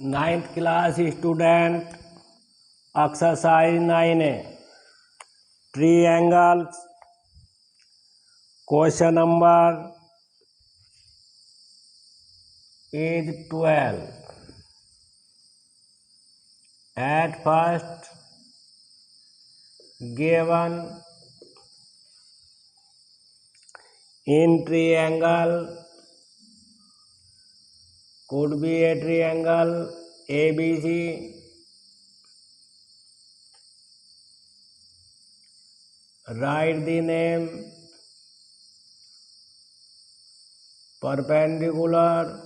Ninth class student exercise 9A triangles question number is 12. At first given in triangle could be a triangle ABC. Write the name perpendicular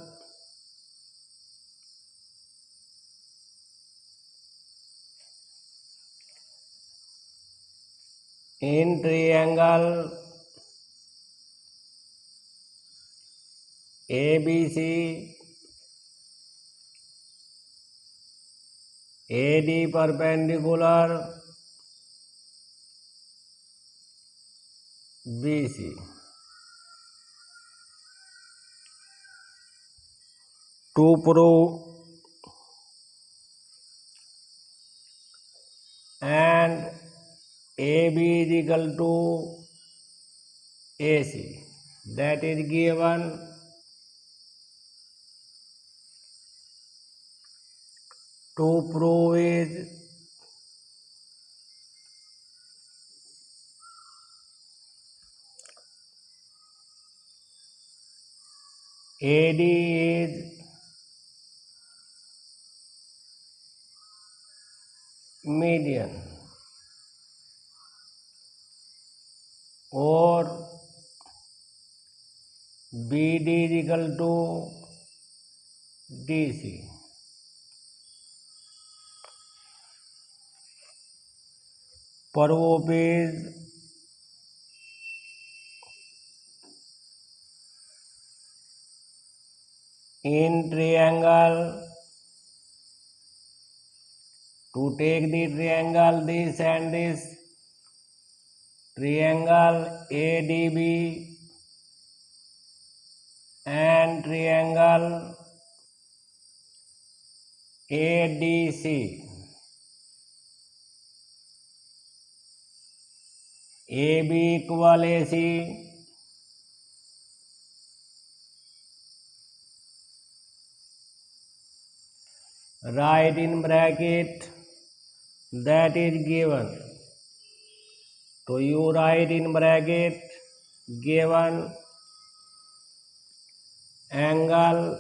in triangle ABC. AD perpendicular BC. To prove and AB is equal to AC, that is given. To prove is AD is median or BD is equal to DC. Proof is in triangle. To take the triangle this and this, triangle ADB and triangle ADC. AB equal AC. Write in bracket that is given. So you write in bracket given angle,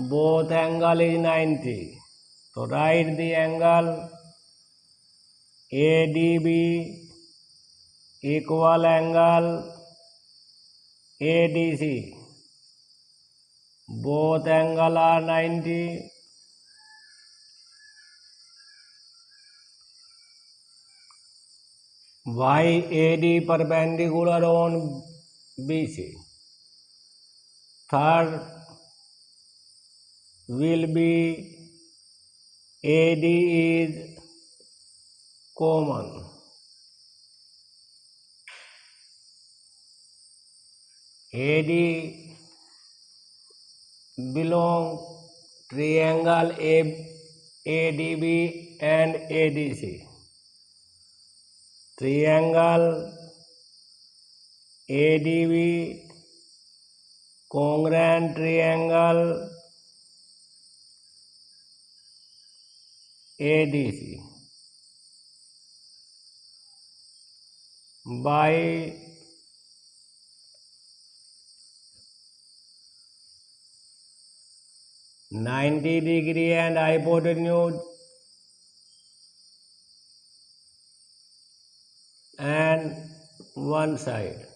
both angle is 90. So write the angle ADB equal angle ADC. Both angle are 90. YAD perpendicular on BC. Third will be AD is common. AD belong triangle ADB and ADC. Triangle ADB congruent triangle ADC by 90° and hypotenuse and one side.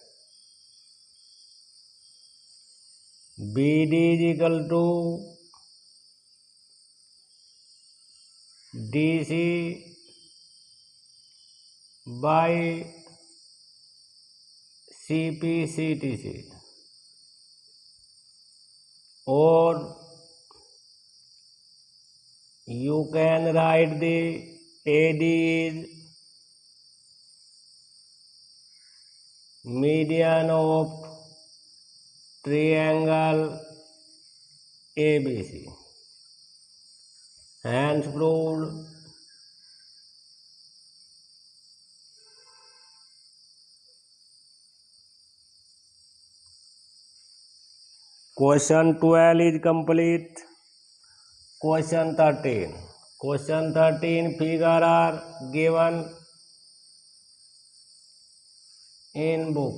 BD is equal to DC by CPCTC, or you can write the AD is median of triangle ABC. hence proved. Question 12 is complete. Question 13. Question 13 figure are given in book.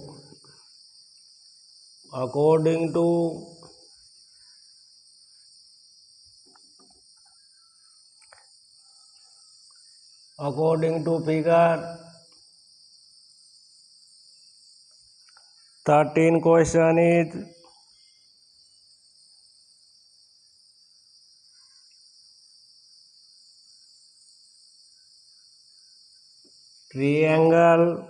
According to figure 13 question is triangle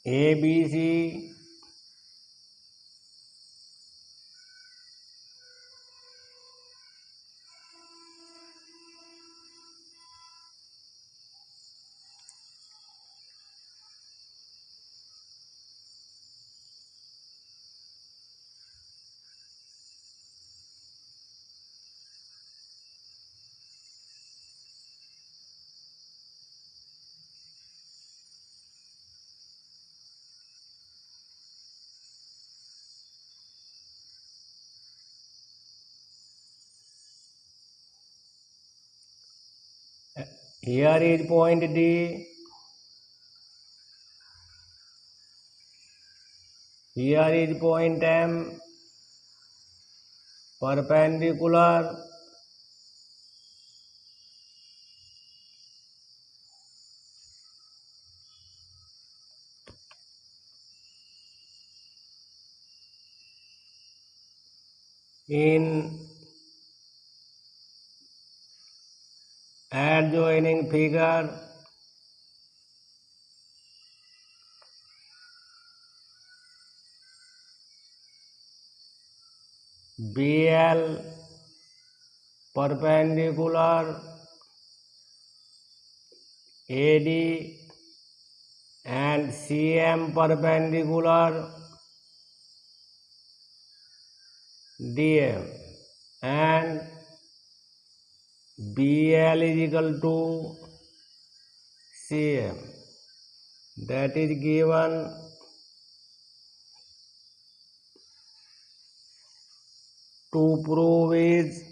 ABC here is point D, here is point M, perpendicular in adjoining figure BL perpendicular AD and CM perpendicular DM and BL is equal to CM, that is given to prove is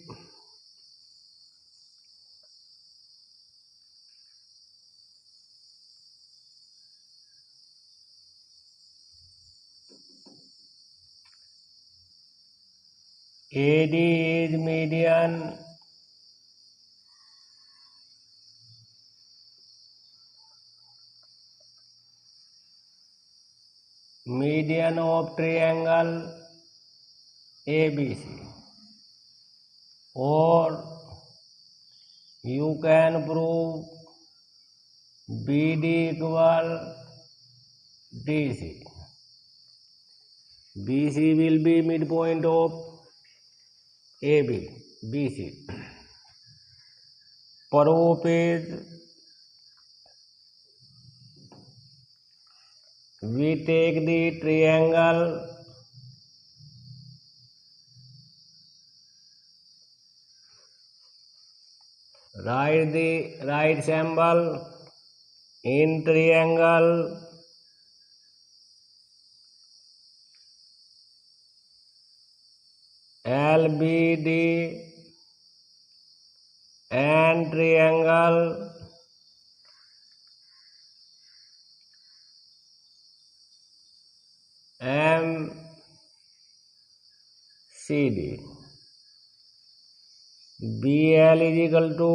AD is median of triangle ABC, or you can prove BD equal DC. BC will be midpoint of AB, BC. Proof is we take the triangle write the right symbol in triangle LBD and triangle MCD. BL is equal to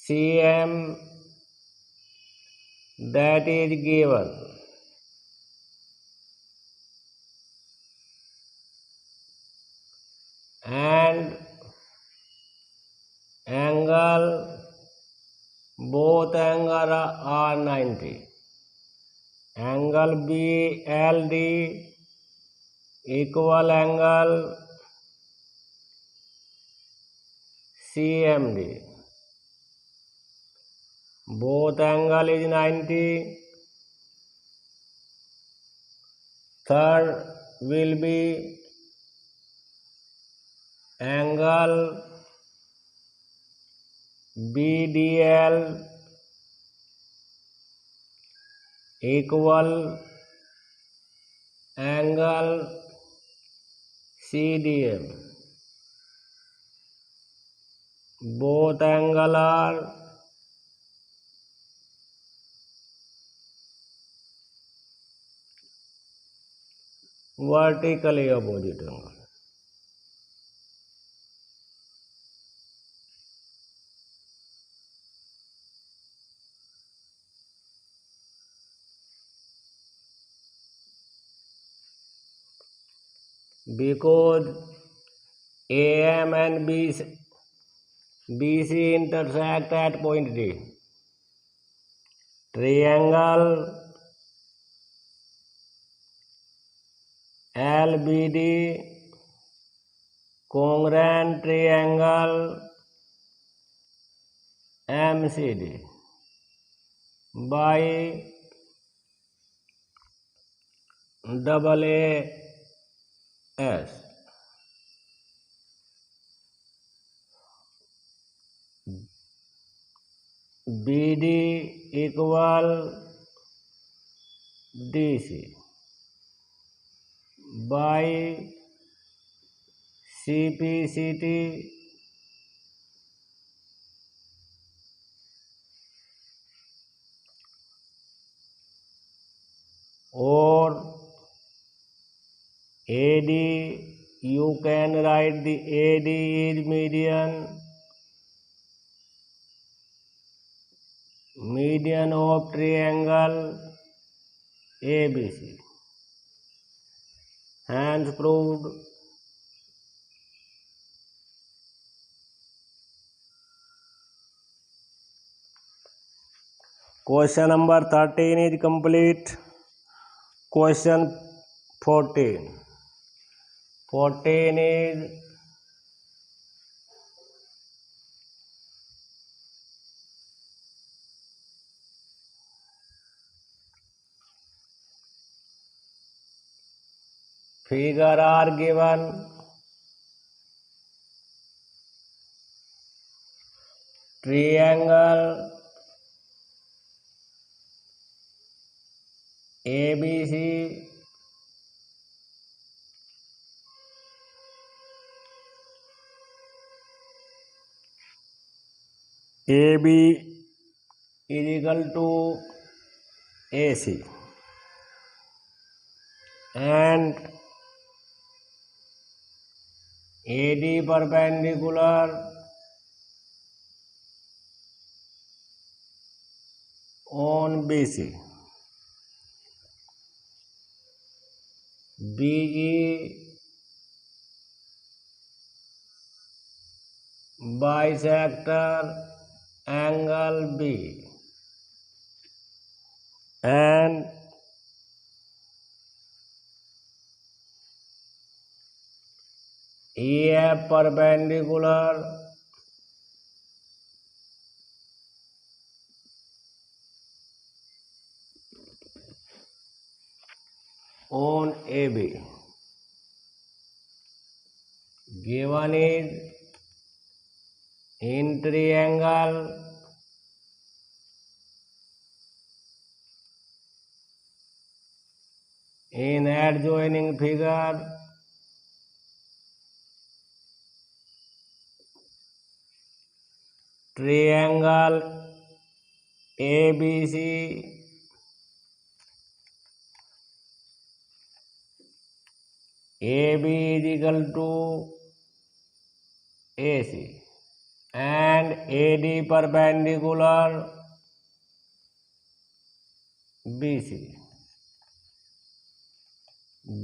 CM, that is given, and angle, both angles are 90. Angle BLD equal angle CMD. both angle is 90. Third will be angle BDL equal angle CDM. Both angle are vertically opposite angle. Because AM and BC intersect at point D. Triangle LBD congruent triangle MCD by AAS. BD equal DC by CPCT or AD. You can write the AD is median of triangle ABC. Hence proved. Question number 13 is complete. Question 14. 14 is figure are given. Triangle ABC AB is equal to AC and AD perpendicular on BC. BE bisector angle B and EF perpendicular on AB. Given is in triangle in adjoining figure triangle ABC AB is equal to AC and AD perpendicular BC.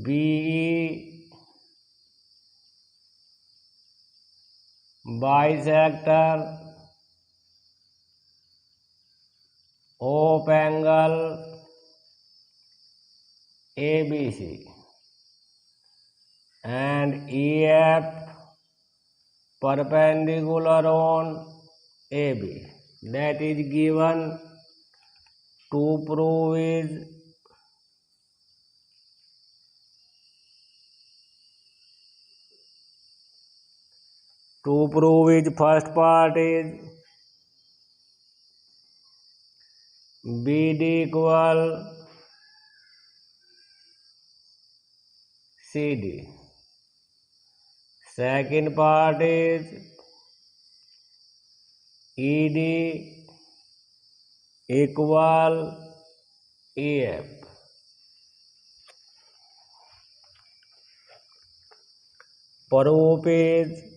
BE bisector of angle ABC and EF perpendicular on AB. that is given to prove is first part is BD equal CD. Second part is ED equal EF. Proof is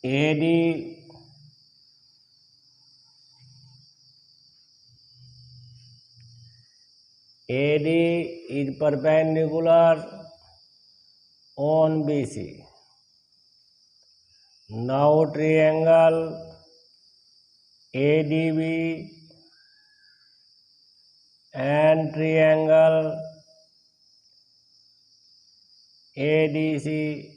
AD is perpendicular on BC. Now triangle ADB and triangle ADC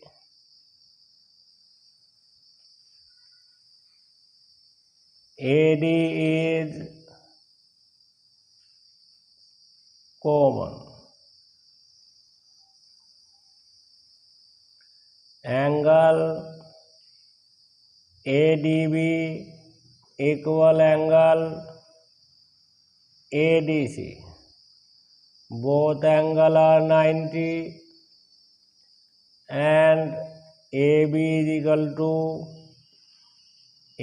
AD is common. Angle ADB equal angle ADC. Both angle are 90 and AB is equal to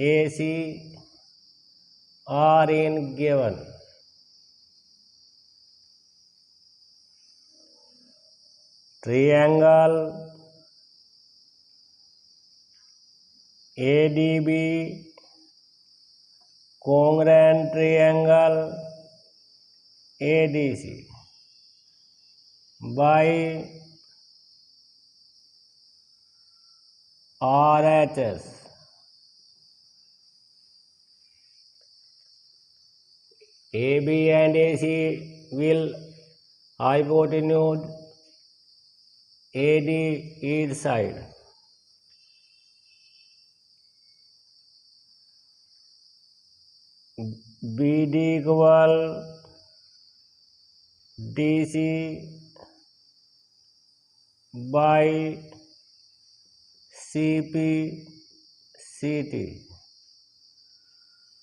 AC are in given. Triangle ADB congruent triangle ADC by RHS. AB and AC will hypotenuse AD each side. BD equal DC by CP CT.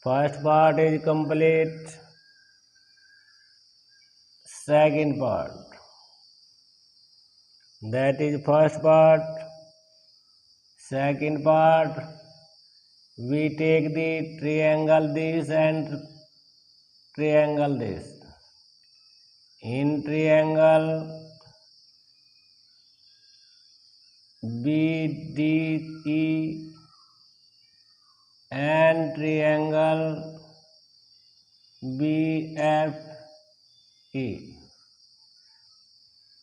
First part is complete. Second part, that is first part. Second part, we take the triangle this and triangle this. In triangle BDE and triangle BFE.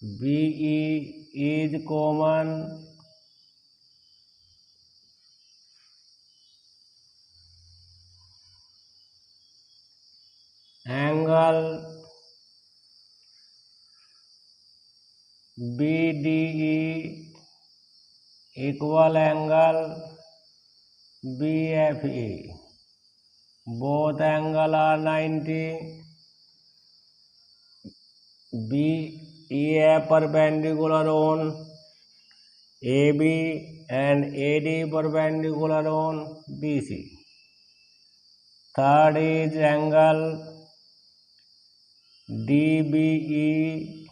BE is common. Angle BDE equal angle BFE. Both angle are 90. BEF perpendicular on AB and AD perpendicular on BC. Third is angle DBE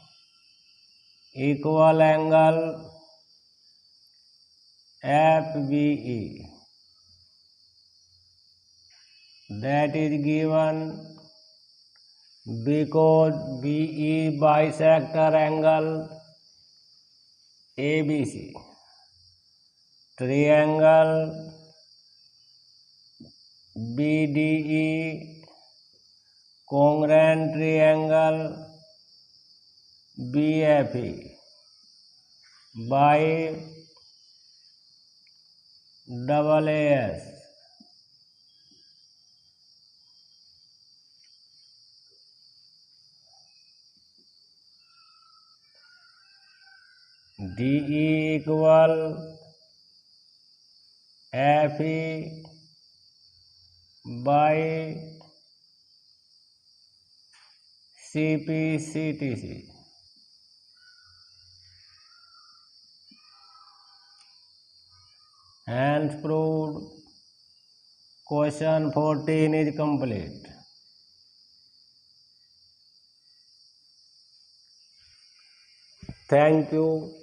equal angle FBE. That is given because BE bisector angle ABC. Triangle BDE congruent triangle BFE by AAS. DE equal FE by CPCTC. Hence proved. Question 14 is complete. Thank you.